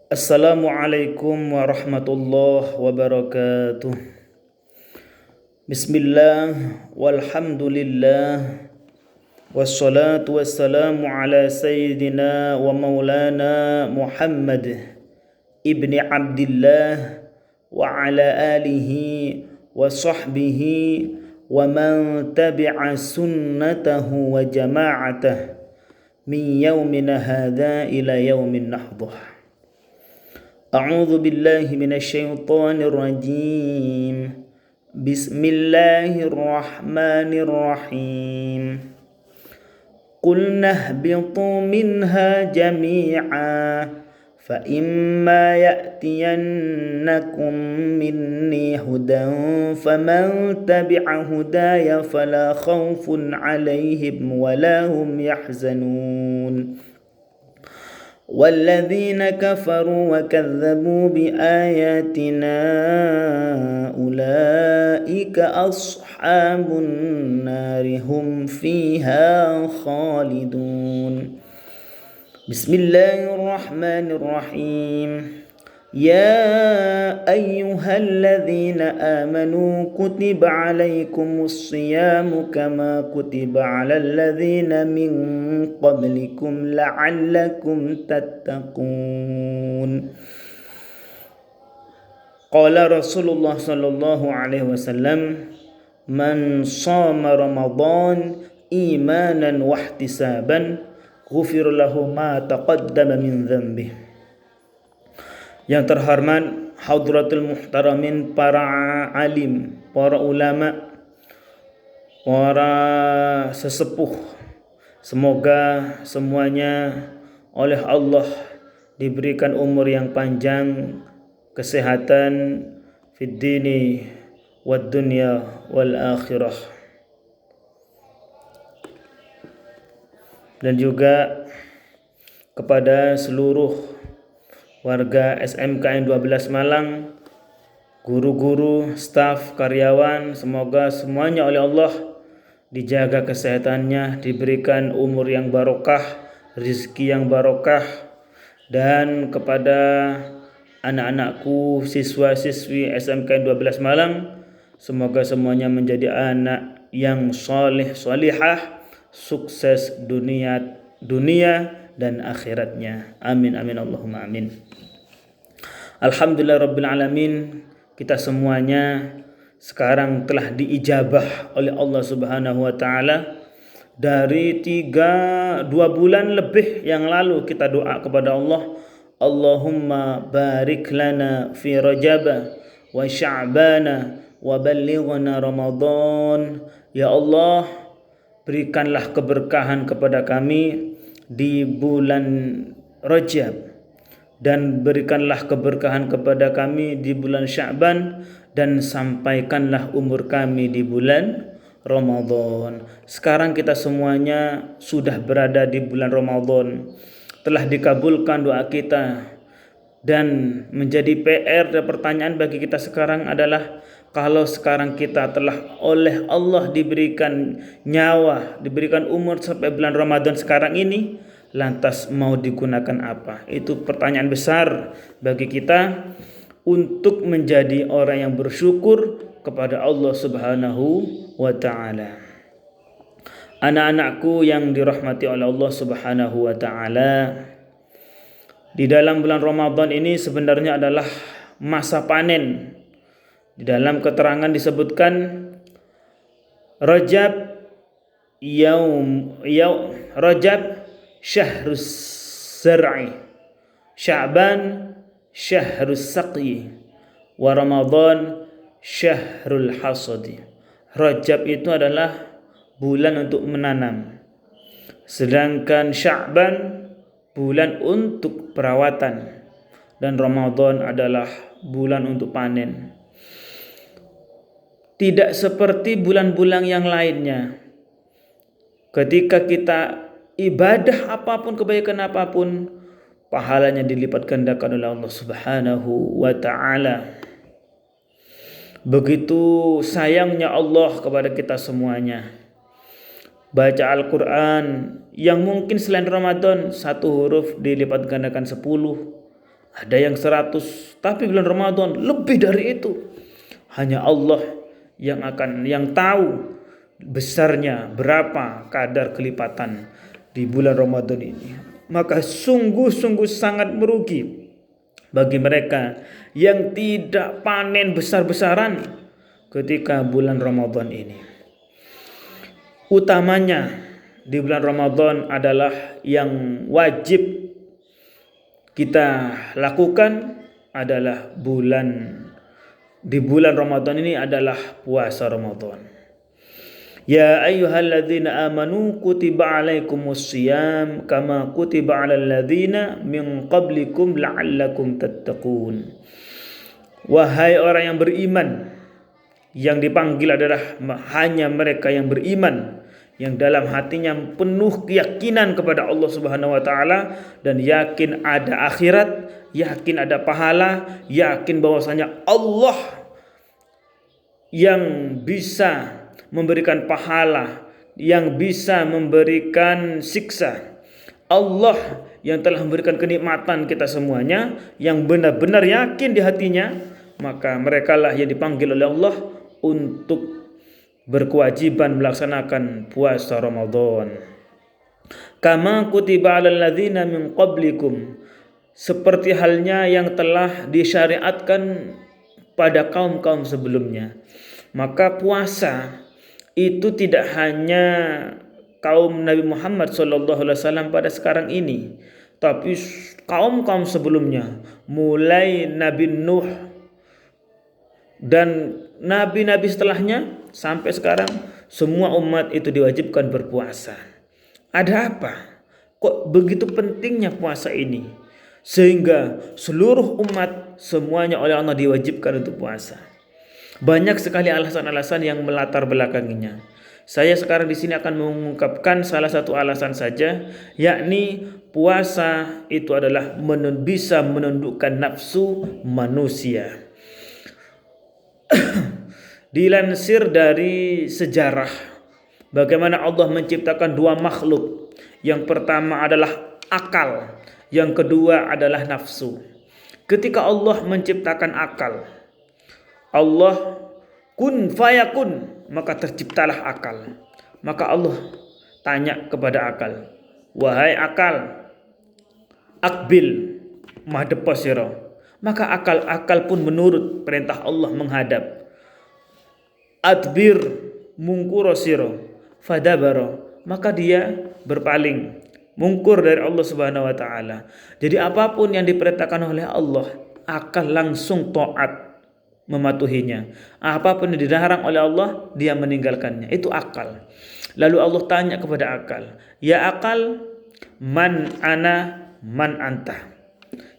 Assalamualaikum warahmatullahi wabarakatuh. Bismillah walhamdulillah wassalatu wassalamu ala sayyidina wa maulana Muhammad ibni Abdillah wa ala alihi wa sahbihi wa man tabi'a sunnatahu wa jama'atah min yaumina hadha ila yaumin nahdah. A'udzu billahi minasyaitonir rajim. Bismillahirrahmanirrahim. Qulna ihbitu minha jami'a fa imma ya'tiyannakum minni hudan faman tabi'a hudaya fala khaufun 'alaihim wala hum yahzanun. والذين كفروا وكذبوا بآياتنا أولئك أصحاب النار هم فيها خالدون. بسم الله الرحمن الرحيم. يا أيها الذين آمنوا كتب عليكم الصيام كما كتب على الذين من قبلكم لعلكم تتقون. قال رسول الله صلى الله عليه وسلم من صام رمضان إيمانا واحتسابا غفر له ما تقدم من ذنبه. Yang terhormat Hadratul Muhtaramin, para alim, para ulama, para sesepuh, semoga semuanya oleh Allah diberikan umur yang panjang, kesehatan fid dini wad dunya wal akhirah, dan juga kepada seluruh warga SMKN 12 Malang, guru-guru, staf, karyawan, semoga semuanya oleh Allah dijaga kesehatannya, diberikan umur yang barokah, rezeki yang barokah. Dan kepada anak-anakku, siswa-siswi SMKN 12 Malang, semoga semuanya menjadi anak yang soleh, solihah, sukses dunia dan akhiratnya. Amin amin Allahumma amin. Alhamdulillah rabbil alamin, kita semuanya sekarang telah diijabah oleh Allah Subhanahu wa taala. Dari 2 bulan lebih yang lalu kita doa kepada Allah, Allahumma barik lana fi Rajab wa Sya'ban wa ballighna Ramadan. Ya Allah, berikanlah keberkahan kepada kami di bulan Rajab, dan berikanlah keberkahan kepada kami di bulan Sya'ban, dan sampaikanlah umur kami di bulan Ramadan. Sekarang kita semuanya sudah berada di bulan Ramadan, telah dikabulkan doa kita, dan menjadi PR dan pertanyaan bagi kita sekarang adalah, kalau sekarang kita telah oleh Allah diberikan nyawa, diberikan umur sampai bulan Ramadan sekarang ini, lantas mau digunakan apa? Itu pertanyaan besar bagi kita untuk menjadi orang yang bersyukur kepada Allah Subhanahu wa taala. Anak-anakku yang dirahmati oleh Allah Subhanahu wa taala, di dalam bulan Ramadan ini sebenarnya adalah masa panen. Di dalam keterangan disebutkan Rajab Rajab syahrus zar'i, Sya'ban syahrus saqi, wa Ramadan syahrul hasadi. Rajab itu adalah bulan untuk menanam, sedangkan Sya'ban bulan untuk perawatan, dan Ramadan adalah bulan untuk panen. Tidak seperti bulan-bulan yang lainnya, ketika kita ibadah apapun, kebaikan apapun, pahalanya dilipat gandakan oleh Allah Subhanahu wa taala. Begitu sayangnya Allah kepada kita semuanya. Baca Al-Quran yang mungkin selain Ramadan 1 huruf dilipat gandakan 10, ada yang 100, tapi bulan Ramadan lebih dari itu. Hanya Allah yang tahu besarnya berapa kadar kelipatan di bulan Ramadan ini. Maka sungguh-sungguh sangat merugi bagi mereka yang tidak panen besar-besaran ketika bulan Ramadan ini. Utamanya di bulan Ramadan adalah yang wajib kita lakukan adalah di bulan Ramadan ini adalah puasa Ramadan. Ya ayyuhalladzina amanu kutiba alaikumus shiyam kama kutiba alal ladzina min qablikum la'allakum tattaqun. Wahai orang yang beriman, yang dipanggil adalah hanya mereka yang beriman, yang dalam hatinya penuh keyakinan kepada Allah Subhanahu wa taala dan yakin ada akhirat, yakin ada pahala, yakin bahwasanya Allah yang bisa memberikan pahala, yang bisa memberikan siksa. Allah yang telah memberikan kenikmatan kita semuanya, yang benar-benar yakin di hatinya, maka merekalah yang dipanggil oleh Allah untuk berkewajiban melaksanakan puasa Ramadan. Kama kutiba 'alal ladzina min qablikum, seperti halnya yang telah disyariatkan pada kaum-kaum sebelumnya. Maka puasa itu tidak hanya kaum Nabi Muhammad SAW pada sekarang ini, tapi kaum-kaum sebelumnya, mulai Nabi Nuh dan nabi-nabi setelahnya sampai sekarang, semua umat itu diwajibkan berpuasa. Ada apa? Kok begitu pentingnya puasa ini sehingga seluruh umat semuanya oleh Allah diwajibkan untuk puasa? Banyak sekali alasan-alasan yang melatar belakanginya. Saya sekarang di sini akan mengungkapkan salah satu alasan saja, yakni puasa itu adalah bisa menundukkan nafsu manusia. Dilansir dari sejarah bagaimana Allah menciptakan dua makhluk. Yang pertama adalah akal, yang kedua adalah nafsu. Ketika Allah menciptakan akal, Allah kun fayakun, maka terciptalah akal. Maka Allah tanya kepada akal, wahai akal, akbil madhepo sira. Maka akal pun menurut perintah Allah menghadap. Adbir mungkuro sira fadabara, maka dia berpaling, mungkur dari Allah Subhanahu wa taala. Jadi apapun yang diperintahkan oleh Allah, akal langsung taat mematuhinya. Apapun yang dilarang oleh Allah, dia meninggalkannya. Itu akal. Lalu Allah tanya kepada akal, ya akal, man ana man anta.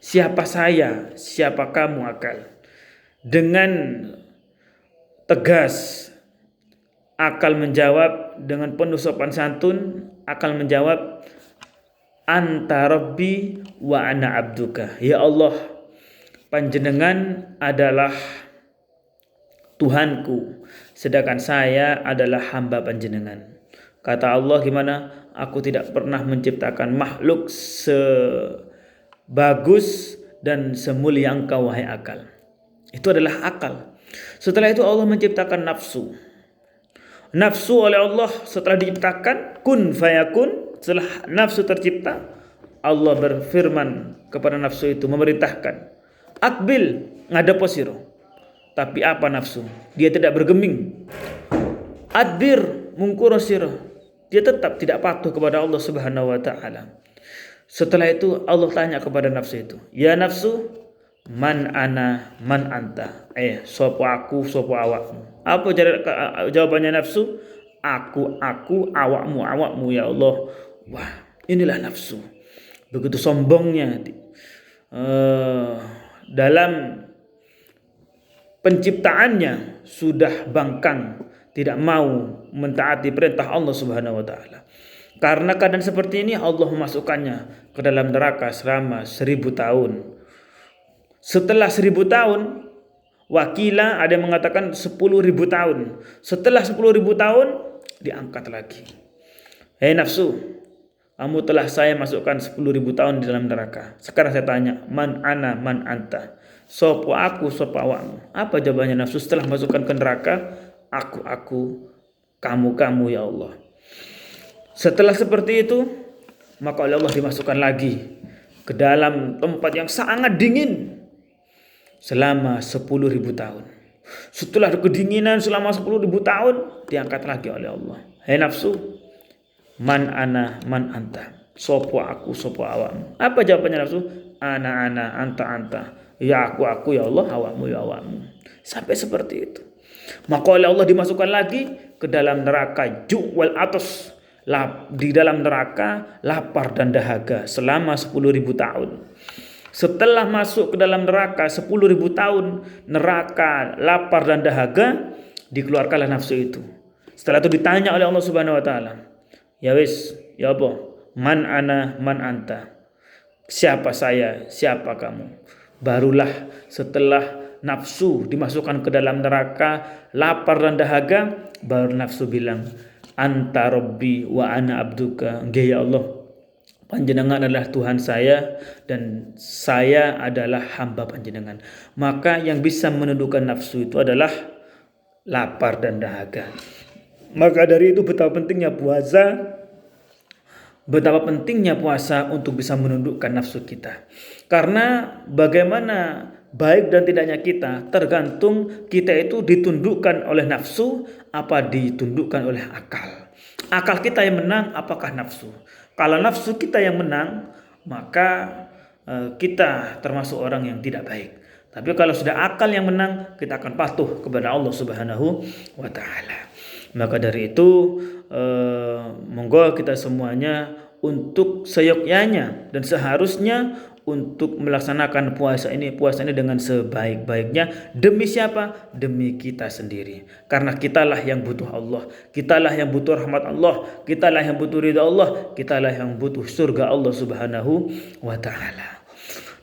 Siapa saya, siapa kamu akal? Dengan tegas akal menjawab, dengan penuh sopan santun akal menjawab, anta rabbi wa ana abduka. Ya Allah, panjenengan adalah Tuhanku, sedangkan saya adalah hamba panjenengan. Kata Allah, gimana? Aku tidak pernah menciptakan makhluk sebagus dan semulia engkau, wahai akal. Itu adalah akal. Setelah itu Allah menciptakan nafsu. Nafsu oleh Allah setelah diciptakan, kun fayakun, setelah nafsu tercipta, Allah berfirman kepada nafsu itu, memerintahkan, akbil ngadep sira. Tapi apa nafsu? Dia tidak bergeming. Adbir mungkuro sira. Dia tetap tidak patuh kepada Allah Subhanahu wa taala. Setelah itu Allah tanya kepada nafsu itu, ya nafsu, man ana man anta. Sopo aku, sopo awakmu. Apa jawabannya nafsu? Aku, awakmu, ya Allah. Wah, inilah nafsu. Begitu sombongnya dalam penciptaannya sudah bangkang, tidak mau mentaati perintah Allah Subhanahu wa taala. Karena keadaan seperti ini Allah memasukkannya ke dalam neraka selama 1000 tahun. Setelah 1000 tahun, wakila ada yang mengatakan 10.000 tahun. Setelah 10.000 tahun diangkat lagi. Hei nafsu, kamu telah saya masukkan 10.000 tahun di dalam neraka. Sekarang saya tanya, man ana man anta? Sopo aku, sopo awakmu? Apa jawabannya nafsu setelah masukkan ke neraka? Aku, kamu ya Allah. Setelah seperti itu, maka oleh Allah dimasukkan lagi ke dalam tempat yang sangat dingin selama 10.000 tahun. Setelah kedinginan selama 10.000 tahun, diangkat lagi oleh Allah. Hai nafsu, man ana man anta? Sopo aku, sopo awakmu? Apa jawabannya nafsu? Ana anta. Ya aku ya Allah, awakmu ya awakmu. Sampai seperti itu. Maka oleh Allah dimasukkan lagi ke dalam neraka ju'wal atas. Di dalam neraka lapar dan dahaga selama 10.000 tahun. Setelah masuk ke dalam neraka 10.000 tahun, neraka lapar dan dahaga, dikeluarkanlah nafsu itu. Setelah itu ditanya oleh Allah Subhanahu wa taala, ya wis, ya apa? Man ana man anta? Siapa saya, siapa kamu? Barulah setelah nafsu dimasukkan ke dalam neraka, lapar dan dahaga, baru nafsu bilang, anta rabbi wa ana abduka. Nggih ya Allah, panjenengan adalah Tuhan saya dan saya adalah hamba panjenengan. Maka yang bisa menundukkan nafsu itu adalah lapar dan dahaga. Maka dari itu betapa pentingnya puasa untuk bisa menundukkan nafsu kita. Karena bagaimana baik dan tidaknya kita tergantung kita itu ditundukkan oleh nafsu apa ditundukkan oleh akal. Akal kita yang menang apakah nafsu? Kalau nafsu kita yang menang, maka kita termasuk orang yang tidak baik. Tapi kalau sudah akal yang menang, kita akan patuh kepada Allah Subhanahu wa taala. Maka dari itu monggo kita semuanya untuk seyogyanya dan seharusnya untuk melaksanakan puasa ini dengan sebaik-baiknya. Demi siapa? Demi kita sendiri. Karena kitalah yang butuh Allah, kitalah yang butuh rahmat Allah, kitalah yang butuh ridha Allah, kitalah yang butuh surga Allah Subhanahu wa taala.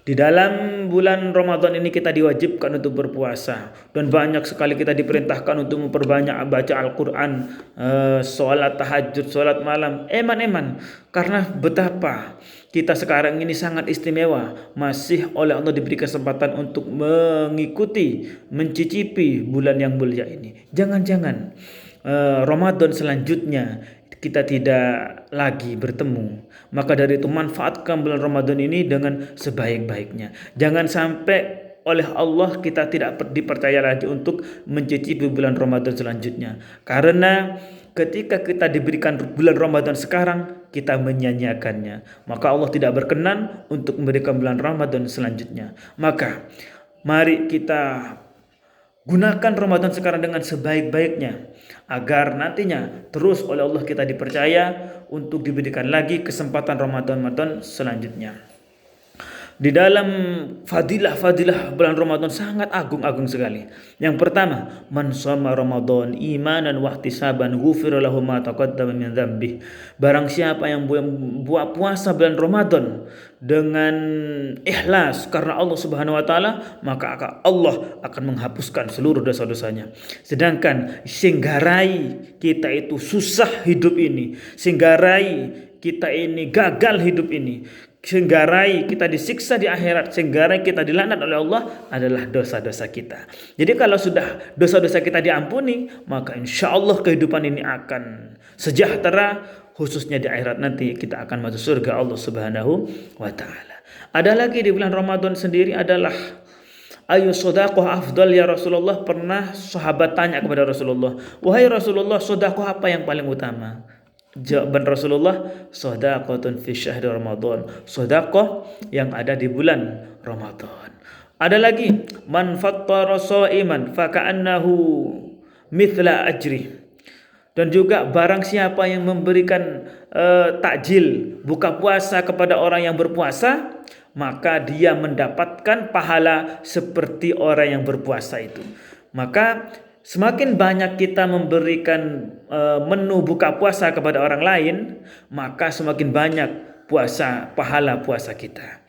Di dalam bulan Ramadan ini kita diwajibkan untuk berpuasa dan banyak sekali kita diperintahkan untuk memperbanyak baca Al-Quran, sholat tahajud, sholat malam, eman karena betapa kita sekarang ini sangat istimewa, masih oleh Allah diberi kesempatan untuk mengikuti, mencicipi bulan yang mulia ini. Jangan-jangan Ramadan selanjutnya kita tidak lagi bertemu. Maka dari itu manfaatkan bulan Ramadan ini dengan sebaik-baiknya. Jangan sampai oleh Allah kita tidak dipercaya lagi untuk mencicipi bulan Ramadan selanjutnya. Karena ketika kita diberikan bulan Ramadan sekarang, kita menyia-nyiakannya. Maka Allah tidak berkenan untuk memberikan bulan Ramadan selanjutnya. Maka mari kita gunakan Ramadan sekarang dengan sebaik-baiknya agar nantinya terus oleh Allah kita dipercaya untuk diberikan lagi kesempatan Ramadan selanjutnya. Di dalam fadilah bulan Ramadan sangat agung sekali. Yang pertama, man shoma Ramadan imanan wa ihtisaban ghufira lahu ma taqaddama min dzambih. Barang siapa yang buat puasa bulan Ramadan dengan ikhlas karena Allah Subhanahu wa taala, maka Allah akan menghapuskan seluruh dosa-dosanya. Sedangkan singgarai kita itu susah hidup ini, singgarai kita ini gagal hidup ini, singgarai kita disiksa di akhirat, singgarai kita dilaknat oleh Allah adalah dosa-dosa kita. Jadi kalau sudah dosa-dosa kita diampuni, maka insya Allah kehidupan ini akan sejahtera, khususnya di akhirat nanti kita akan masuk surga Allah Subhanahu wa taala. Ada lagi di bulan Ramadan sendiri adalah ayu sedekah afdal ya Rasulullah. Pernah sahabat tanya kepada Rasulullah, wahai Rasulullah, sedekah apa yang paling utama? Jawaban Rasulullah, shadaqatun fi syahri Ramadan, sedekah yang ada di bulan Ramadan. Ada lagi, man fattara shaiman fa ka'annahu mithla ajri. Dan juga barang siapa yang memberikan takjil buka puasa kepada orang yang berpuasa, maka dia mendapatkan pahala seperti orang yang berpuasa itu. Maka semakin banyak kita memberikan menu buka puasa kepada orang lain, maka semakin banyak pahala puasa kita.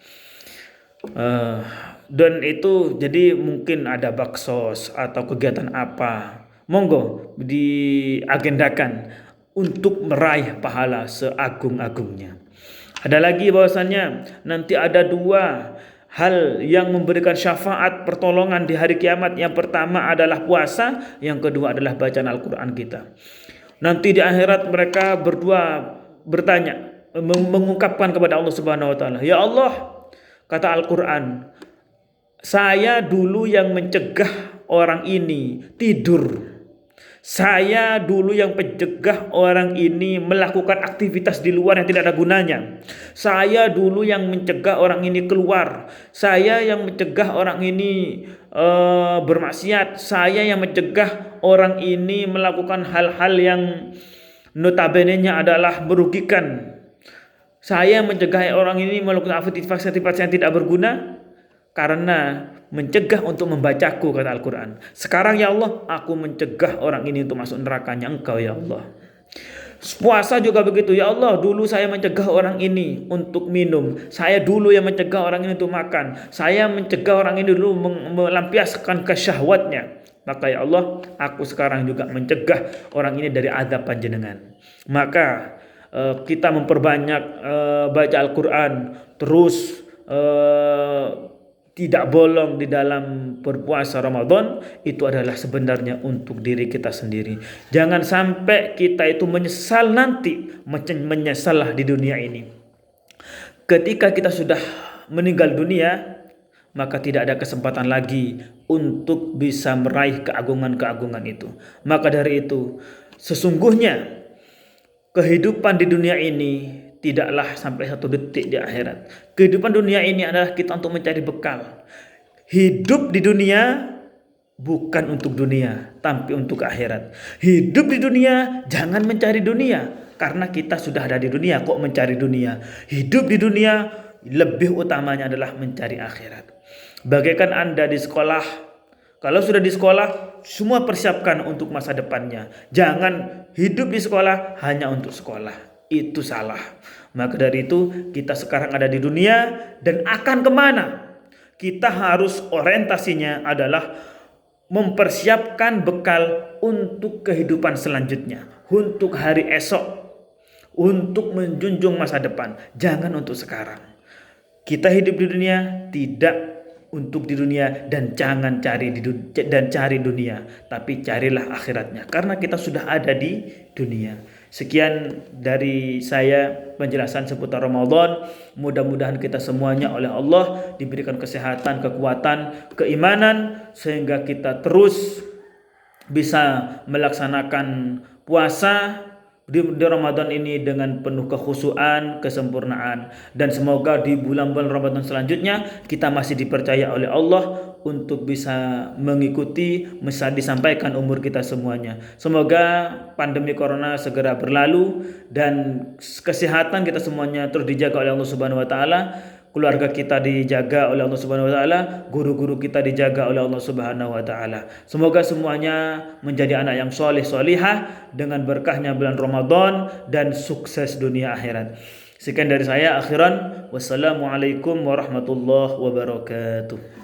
Dan itu jadi mungkin ada baksos atau kegiatan apa, monggo diagendakan untuk meraih pahala seagung-agungnya. Ada lagi bahwasannya nanti ada dua hal yang memberikan syafaat pertolongan di hari kiamat. Yang pertama adalah puasa, yang kedua adalah bacaan Al-Quran kita. Nanti di akhirat mereka berdua bertanya, mengungkapkan kepada Allah Subhanahu wa taala, "Ya Allah," kata Al-Quran, "saya dulu yang mencegah orang ini tidur. Saya dulu yang mencegah orang ini melakukan aktivitas di luar yang tidak ada gunanya. Saya dulu yang mencegah orang ini keluar. Saya yang mencegah orang ini bermaksiat. Saya yang mencegah orang ini melakukan hal-hal yang notabene-nya adalah merugikan. Saya mencegah orang ini melakukan aktivitas-aktivitas yang tidak berguna karena mencegah untuk membacaku," kata Al-Quran. "Sekarang ya Allah, aku mencegah orang ini untuk masuk nerakanya Engkau ya Allah." Puasa juga begitu. "Ya Allah, dulu saya mencegah orang ini untuk minum. Saya dulu yang mencegah orang ini untuk makan. Saya mencegah orang ini dulu melampiaskan kesyahwatnya. Maka ya Allah, aku sekarang juga mencegah orang ini dari azab Panjenengan." Maka kita memperbanyak baca Al-Quran, terus tidak bolong di dalam berpuasa Ramadan, itu adalah sebenarnya untuk diri kita sendiri. Jangan sampai kita itu menyesal nanti, menyesallah di dunia ini. Ketika kita sudah meninggal dunia, maka tidak ada kesempatan lagi untuk bisa meraih keagungan-keagungan itu. Maka dari itu, sesungguhnya kehidupan di dunia ini tidaklah sampai satu detik di akhirat. Kehidupan dunia ini adalah kita untuk mencari bekal. Hidup di dunia bukan untuk dunia, tapi untuk akhirat. Hidup di dunia, jangan mencari dunia, karena kita sudah ada di dunia, kok mencari dunia. Hidup di dunia, lebih utamanya adalah mencari akhirat. Bagaikan Anda di sekolah, kalau sudah di sekolah, semua persiapkan untuk masa depannya. Jangan hidup di sekolah hanya untuk sekolah. Itu salah. Maka dari itu, kita sekarang ada di dunia dan akan kemana? Kita harus orientasinya adalah mempersiapkan bekal untuk kehidupan selanjutnya, untuk hari esok, untuk menjunjung masa depan. Jangan untuk sekarang. Kita hidup di dunia tidak untuk di dunia, dan jangan cari dunia, tapi carilah akhiratnya, karena kita sudah ada di dunia. Sekian dari saya penjelasan seputar Ramadan. Mudah-mudahan kita semuanya oleh Allah diberikan kesehatan, kekuatan, keimanan, sehingga kita terus bisa melaksanakan puasa di Ramadan ini dengan penuh kekhusyuan, kesempurnaan, dan semoga di bulan-bulan Ramadan selanjutnya kita masih dipercaya oleh Allah untuk bisa mengikuti bisa disampaikan umur kita semuanya. Semoga pandemi corona segera berlalu dan kesehatan kita semuanya terus dijaga oleh Allah Subhanahu wa taala. Keluarga kita dijaga oleh Allah Subhanahu wa taala, guru-guru kita dijaga oleh Allah Subhanahu wa taala. Semoga semuanya menjadi anak yang soleh solihah dengan berkahnya bulan Ramadan dan sukses dunia akhirat. Sekian dari saya, akhiran wassalamualaikum warahmatullahi wabarakatuh.